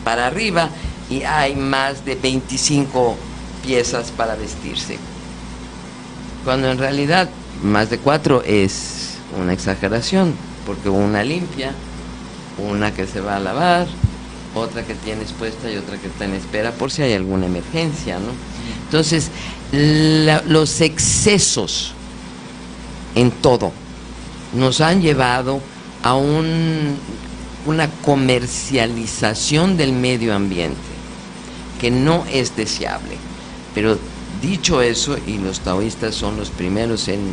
para arriba y hay más de 25 piezas para vestirse, cuando en realidad más de 4 es una exageración, porque una limpia, una que se va a lavar, otra que tienes puesta y otra que está en espera por si hay alguna emergencia, ¿no? Entonces, los excesos en todo nos han llevado a una comercialización del medio ambiente que no es deseable. Pero dicho eso, y los taoístas son los primeros en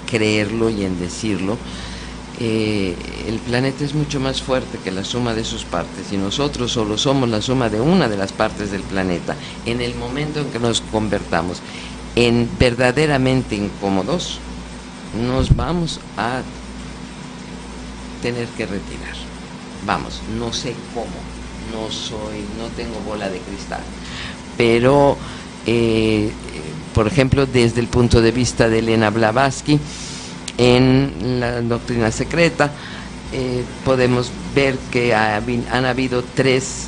creerlo y en decirlo, el planeta es mucho más fuerte que la suma de sus partes y nosotros solo somos la suma de una de las partes del planeta. En el momento en que nos convertamos en verdaderamente incómodos, nos vamos a tener que retirar. Vamos, no sé cómo, no tengo bola de cristal, pero por ejemplo, desde el punto de vista de Elena Blavatsky, en la doctrina secreta, podemos ver que han habido tres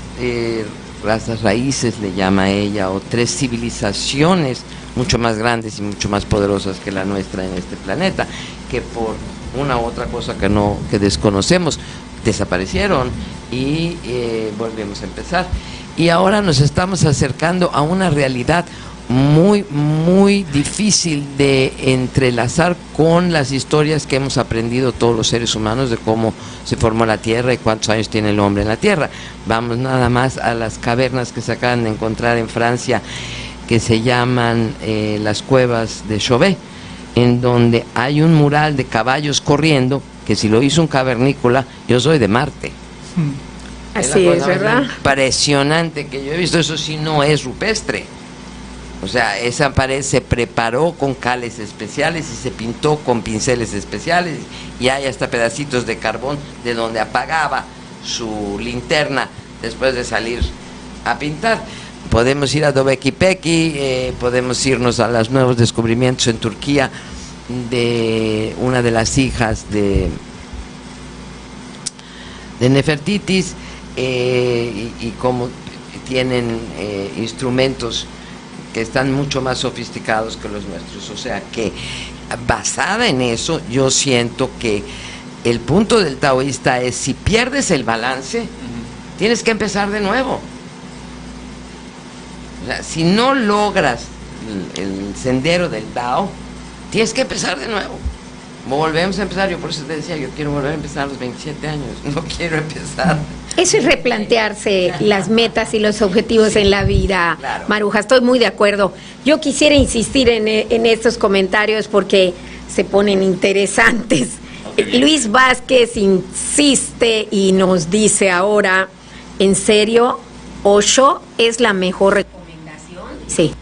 razas raíces, le llama ella, o tres civilizaciones mucho más grandes y mucho más poderosas que la nuestra en este planeta, que por una u otra cosa que desconocemos, desaparecieron y volvemos a empezar. Y ahora nos estamos acercando a una realidad muy, muy difícil de entrelazar con las historias que hemos aprendido todos los seres humanos de cómo se formó la Tierra y cuántos años tiene el hombre en la Tierra. Vamos nada más a las cavernas que se acaban de encontrar en Francia, que se llaman las cuevas de Chauvet, en donde hay un mural de caballos corriendo, que si lo hizo un cavernícola, yo soy de Marte. Así es, ¿verdad? Impresionante que yo he visto, eso sí no es rupestre. O sea, esa pared se preparó con cales especiales y se pintó con pinceles especiales, y hay hasta pedacitos de carbón de donde apagaba su linterna después de salir a pintar. Podemos ir a Göbekli Tepe, podemos irnos a los nuevos descubrimientos en Turquía de una de las hijas de Nefertitis, y cómo tienen instrumentos que están mucho más sofisticados que los nuestros. O sea que, basada en eso, yo siento que el punto del taoísta es: si pierdes el balance, tienes que empezar de nuevo. O sea, si no logras el sendero del Tao, tienes que empezar de nuevo. Volvemos a empezar. Yo por eso te decía, yo quiero volver a empezar a los 27 años, no quiero empezar. Eso es replantearse las metas y los objetivos en la vida, Claro. Maruja, estoy muy de acuerdo. Yo quisiera insistir en estos comentarios porque se ponen interesantes. Okay, Luis Vázquez insiste y nos dice ahora, ¿en serio Osho es la mejor recomendación? Sí.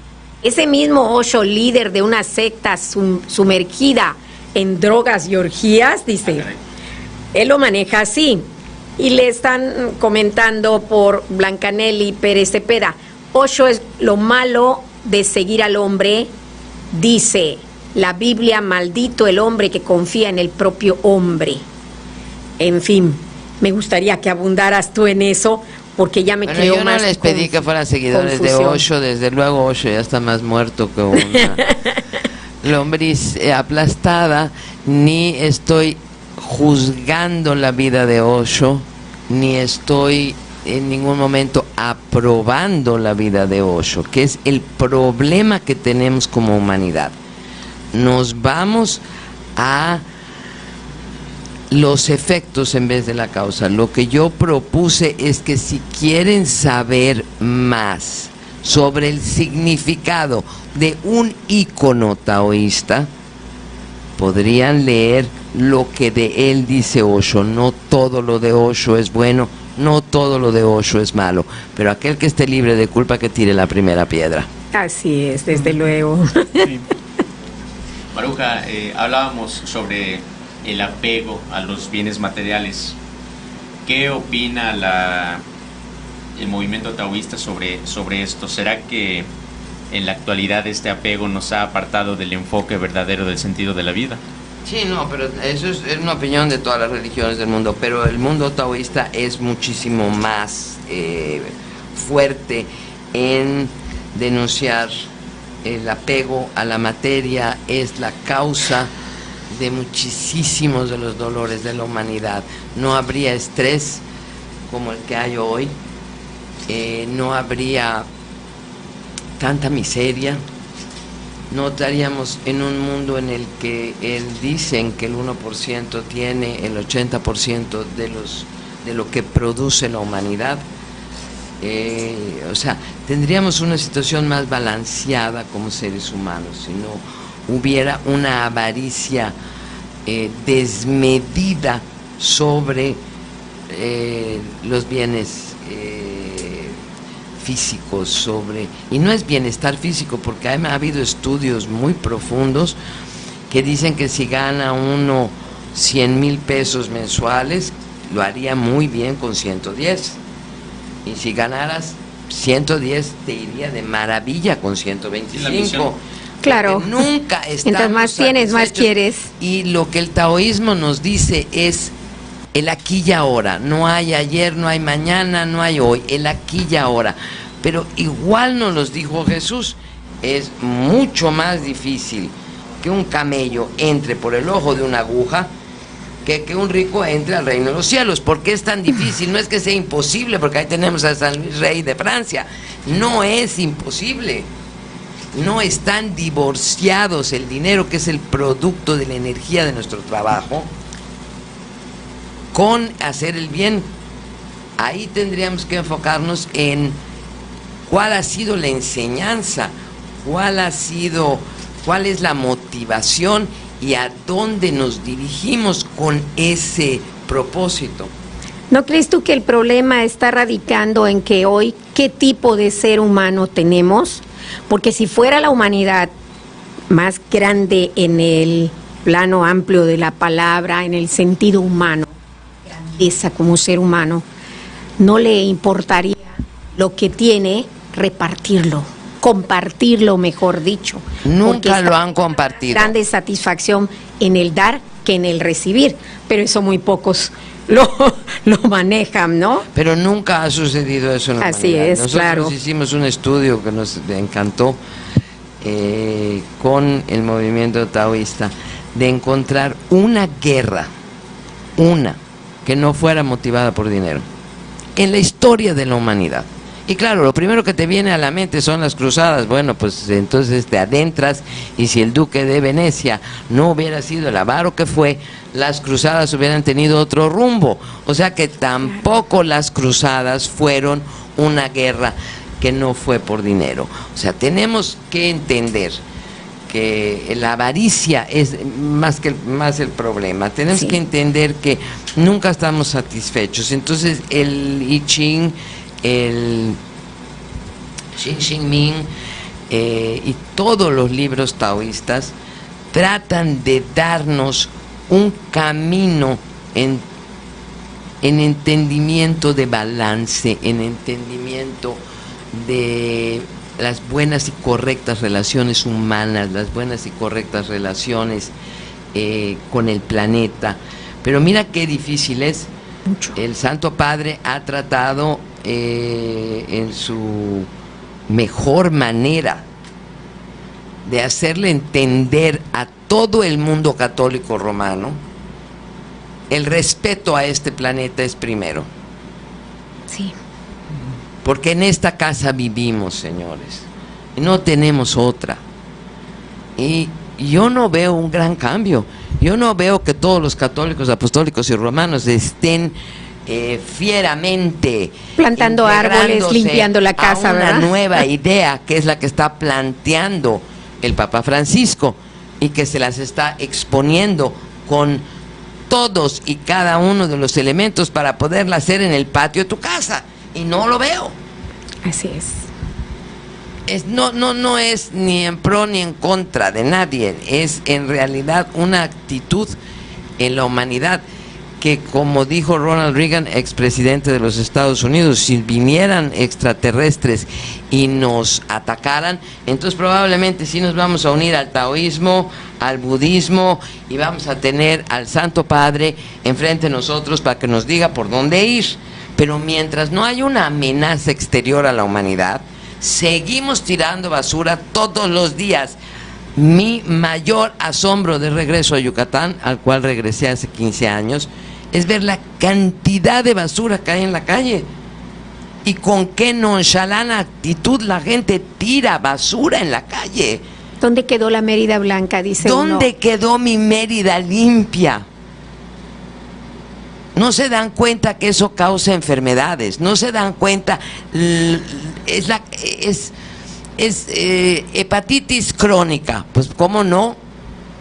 Ese mismo Osho, líder de una secta sumergida en drogas y orgías, dice, él lo maneja así. Y le están comentando por Blancanelli Pérez Cepeda: Osho es lo malo de seguir al hombre, dice la Biblia, maldito el hombre que confía en el propio hombre. En fin, me gustaría que abundaras tú en eso, porque ya me quedó yo más no les pedí que fueran seguidores confusión. de Osho, desde luego Osho ya está más muerto que una lombriz aplastada, ni estoy juzgando la vida de Osho, ni estoy en ningún momento aprobando la vida de Osho, que es el problema que tenemos como humanidad. Nos vamos a los efectos en vez de la causa. Lo que yo propuse es que si quieren saber más sobre el significado de un ícono taoísta, podrían leer lo que de él dice Osho. No todo lo de Osho es bueno, no todo lo de Osho es malo, pero aquel que esté libre de culpa, que tire la primera piedra. Así es, desde luego. Sí. Maruja, hablábamos sobre el apego a los bienes materiales. ¿Qué opina el movimiento taoísta sobre esto? ¿Será que en la actualidad este apego nos ha apartado del enfoque verdadero del sentido de la vida? Sí, no, pero eso es una opinión de todas las religiones del mundo, pero el mundo taoísta es muchísimo más fuerte en denunciar el apego a la materia. Es la causa de muchísimos de los dolores de la humanidad. No habría estrés como el que hay hoy, no habría tanta miseria, no estaríamos en un mundo en el que dicen que el 1% tiene el 80% de lo que produce la humanidad. O sea, tendríamos una situación más balanceada como seres humanos si no hubiera una avaricia desmedida sobre los bienes físicos, y no es bienestar físico, porque ha habido estudios muy profundos que dicen que si gana uno 100,000 pesos mensuales, lo haría muy bien con 110, y si ganaras 110 te iría de maravilla con 125. Claro. Porque nunca estamos Mientras más tienes, más satisfechos. quieres. Y lo que el taoísmo nos dice es: el aquí y ahora. No hay ayer, no hay mañana, no hay hoy, el aquí y ahora. Pero igual nos los dijo Jesús, es mucho más difícil que un camello entre por el ojo de una aguja que un rico entre al reino de los cielos. ¿Por qué es tan difícil? No es que sea imposible, porque ahí tenemos a San Luis Rey de Francia. No es imposible. No están divorciados el dinero, que es el producto de la energía de nuestro trabajo, con hacer el bien. Ahí tendríamos que enfocarnos en cuál ha sido la enseñanza, cuál es la motivación y a dónde nos dirigimos con ese propósito. ¿No crees tú que el problema está radicando en que hoy qué tipo de ser humano tenemos? Porque si fuera la humanidad más grande en el plano amplio de la palabra, en el sentido humano, grandeza como ser humano, no le importaría lo que tiene repartirlo, compartirlo, mejor dicho. Nunca lo han compartido. Grande satisfacción en el dar que en el recibir, pero eso muy pocos lo manejan, ¿no? Pero nunca ha sucedido eso en la Así humanidad. es, Nosotros claro. hicimos un estudio que nos encantó con el movimiento taoísta, de encontrar una guerra, que no fuera motivada por dinero, en la historia de la humanidad. Y claro, lo primero que te viene a la mente son las cruzadas. Bueno, pues entonces te adentras, y si el duque de Venecia no hubiera sido el avaro que fue, las cruzadas hubieran tenido otro rumbo. O sea que tampoco las cruzadas fueron una guerra que no fue por dinero. O sea, tenemos que entender que la avaricia es más el problema. Tenemos que entender que nunca estamos satisfechos. Entonces el I Ching, el Xing Ming y todos los libros taoístas tratan de darnos un camino en entendimiento de balance, en entendimiento de las buenas y correctas relaciones humanas, las buenas y correctas relaciones con el planeta. Pero mira qué difícil es. Mucho. El Santo Padre ha tratado en su mejor manera de hacerle entender a todo el mundo católico romano el respeto a este planeta es primero. Sí. Porque en esta casa vivimos, señores, y no tenemos otra. Y yo no veo un gran cambio. Yo no veo que todos los católicos, apostólicos y romanos estén fieramente plantando árboles, limpiando la casa, a una ¿verdad? nueva idea, que es la que está planteando el Papa Francisco, y que se las está exponiendo con todos y cada uno de los elementos para poderla hacer en el patio de tu casa. Y no lo veo. Así es. No es ni en pro ni en contra de nadie. Es en realidad una actitud en la humanidad que, como dijo Ronald Reagan, expresidente de los Estados Unidos, si vinieran extraterrestres y nos atacaran, entonces probablemente sí nos vamos a unir al taoísmo, al budismo, y vamos a tener al Santo Padre enfrente de nosotros para que nos diga por dónde ir. Pero mientras no hay una amenaza exterior a la humanidad, seguimos tirando basura todos los días. Mi mayor asombro de regreso a Yucatán, al cual regresé hace 15 años, es ver la cantidad de basura que hay en la calle. Y con qué nonchalante actitud la gente tira basura en la calle. ¿Dónde quedó la Mérida blanca? Dice ¿Dónde uno. quedó mi Mérida limpia? No se dan cuenta que eso causa enfermedades. No se dan cuenta. Es hepatitis crónica. Pues cómo no,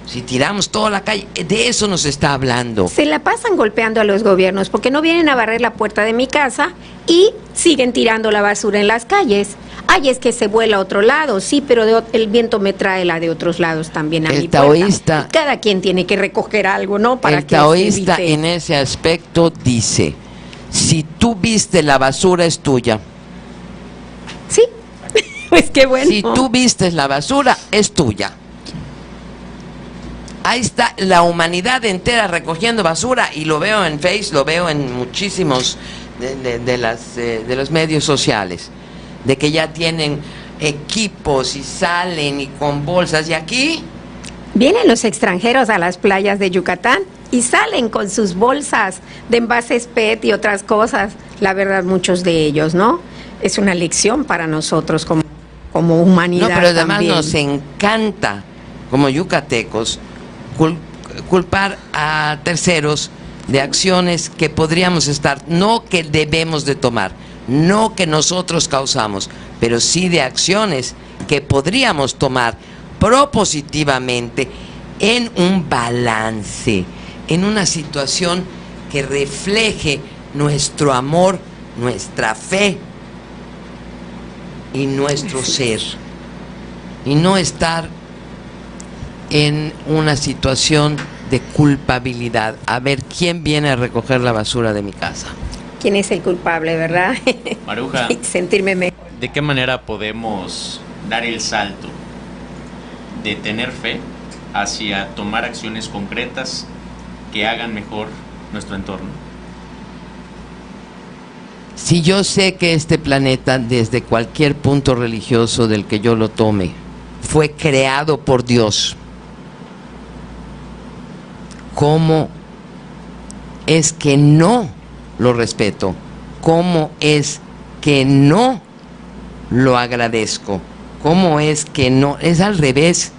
si tiramos toda la calle. De eso nos está hablando. Se la pasan golpeando a los gobiernos porque no vienen a barrer la puerta de mi casa y siguen tirando la basura en las calles. Ay, es que se vuela a otro lado, sí, pero el viento me trae la de otros lados también a mi puerta. Taoísta, y cada quien tiene que recoger algo, ¿no? Para el que taoísta se evite. en ese aspecto dice: si tú viste la basura, es tuya. Sí, pues qué bueno. Si tú vistes la basura, es tuya. Ahí está la humanidad entera recogiendo basura, y lo veo en Face, lo veo en muchísimos de los medios sociales, de que ya tienen equipos y salen y con bolsas, y aquí Vienen los extranjeros a las playas de Yucatán y salen con sus bolsas de envases PET y otras cosas. La verdad, muchos de ellos, ¿no? Es una lección para nosotros como humanidad. no, pero además también. nos encanta, como yucatecos, culpar a terceros de acciones que podríamos estar, no que debemos de tomar, no que nosotros causamos, pero sí de acciones que podríamos tomar propositivamente en un balance, en una situación que refleje nuestro amor, nuestra fe y nuestro ser, y no estar en una situación de culpabilidad. A ver, ¿quién viene a recoger la basura de mi casa? ¿Quién es el culpable, verdad? Maruja, Sentirme mejor. ¿de qué manera podemos dar el salto de tener fe hacia tomar acciones concretas que hagan mejor nuestro entorno? Si yo sé que este planeta, desde cualquier punto religioso del que yo lo tome, fue creado por Dios, ¿cómo es que no lo respeto? ¿Cómo es que no lo agradezco? ¿Cómo es que no? Es al revés.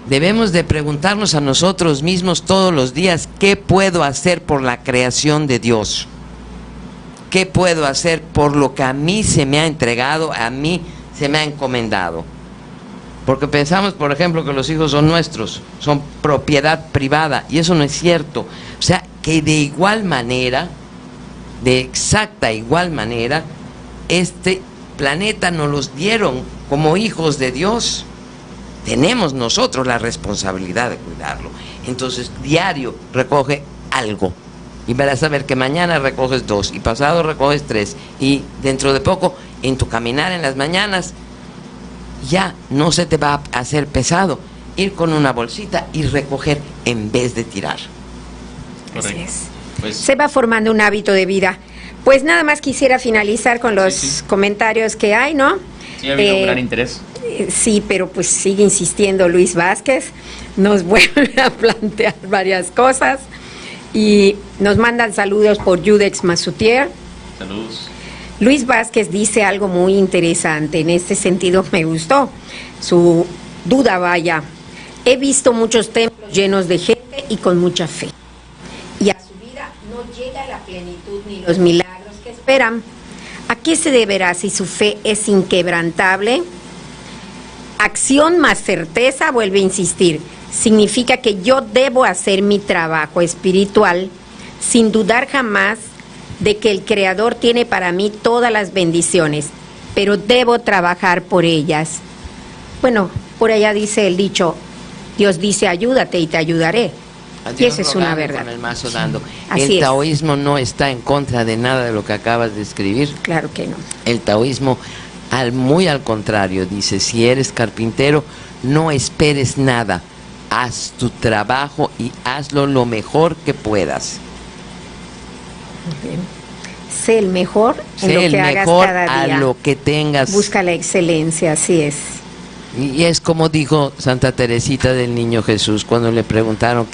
Debemos de preguntarnos a nosotros mismos todos los días, ¿qué puedo hacer por la creación de Dios? ¿Qué puedo hacer por lo que a mí se me ha entregado, a mí se me ha encomendado? Porque pensamos, por ejemplo, que los hijos son nuestros, son propiedad privada, y eso no es cierto. O sea, que de igual manera, de exacta igual manera, este planeta nos los dieron como hijos de Dios. Tenemos nosotros la responsabilidad de cuidarlo. Entonces, diario recoge algo, y verás a ver que mañana recoges 2, y pasado recoges 3, y dentro de poco, en tu caminar en las mañanas, ya no se te va a hacer pesado ir con una bolsita y recoger en vez de tirar. Correcto. Así es. Pues, Se va formando un hábito de vida. Pues nada más quisiera finalizar con los Sí. comentarios que hay, ¿no? sí ha habido un gran interés. Sí, pero pues sigue insistiendo Luis Vázquez, nos vuelve a plantear varias cosas y nos mandan saludos por Judex Masutier. Saludos. Luis Vázquez dice algo muy interesante, en este sentido me gustó su duda, vaya. He visto muchos templos llenos de gente y con mucha fe, y a su vida no llega la plenitud ni los milagros que esperan. ¿A qué se deberá si su fe es inquebrantable? Acción más certeza, vuelve a insistir, significa que yo debo hacer mi trabajo espiritual sin dudar jamás de que el Creador tiene para mí todas las bendiciones, pero debo trabajar por ellas. Bueno, por allá dice el dicho, Dios dice ayúdate y te ayudaré. Y eso es una verdad. Con el mazo dando. Así El es. taoísmo no está en contra de nada de lo que acabas de escribir. Claro que no. El taoísmo, muy al contrario, dice, si eres carpintero, no esperes nada. Haz tu trabajo y hazlo lo mejor que puedas. Bien. Sé el mejor en Sé lo el que hagas mejor cada día. a lo que tengas. Busca la excelencia, así es. Y es como dijo Santa Teresita del Niño Jesús cuando le preguntaron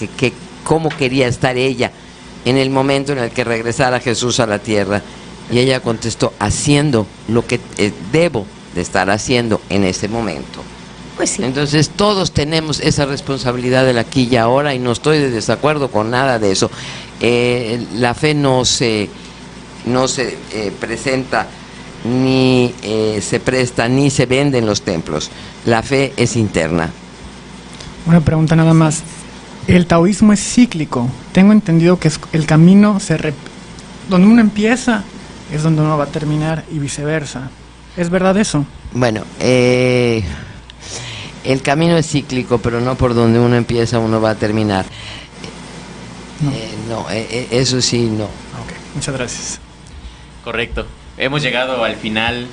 cómo quería estar ella en el momento en el que regresara Jesús a la tierra. Y ella contestó, haciendo lo que debo de estar haciendo en ese momento. Pues sí. Entonces todos tenemos esa responsabilidad del aquí y ahora, y no estoy de desacuerdo con nada de eso. La fe no se presenta, ni se presta, ni se vende en los templos. La fe es interna. Una pregunta nada más. El taoísmo es cíclico. Tengo entendido que el camino donde uno empieza es donde uno va a terminar y viceversa. ¿Es verdad eso? Bueno, el camino es cíclico, pero no por donde uno empieza uno va a terminar. No. Eso sí, no. Ok, muchas gracias. Correcto. Hemos llegado al final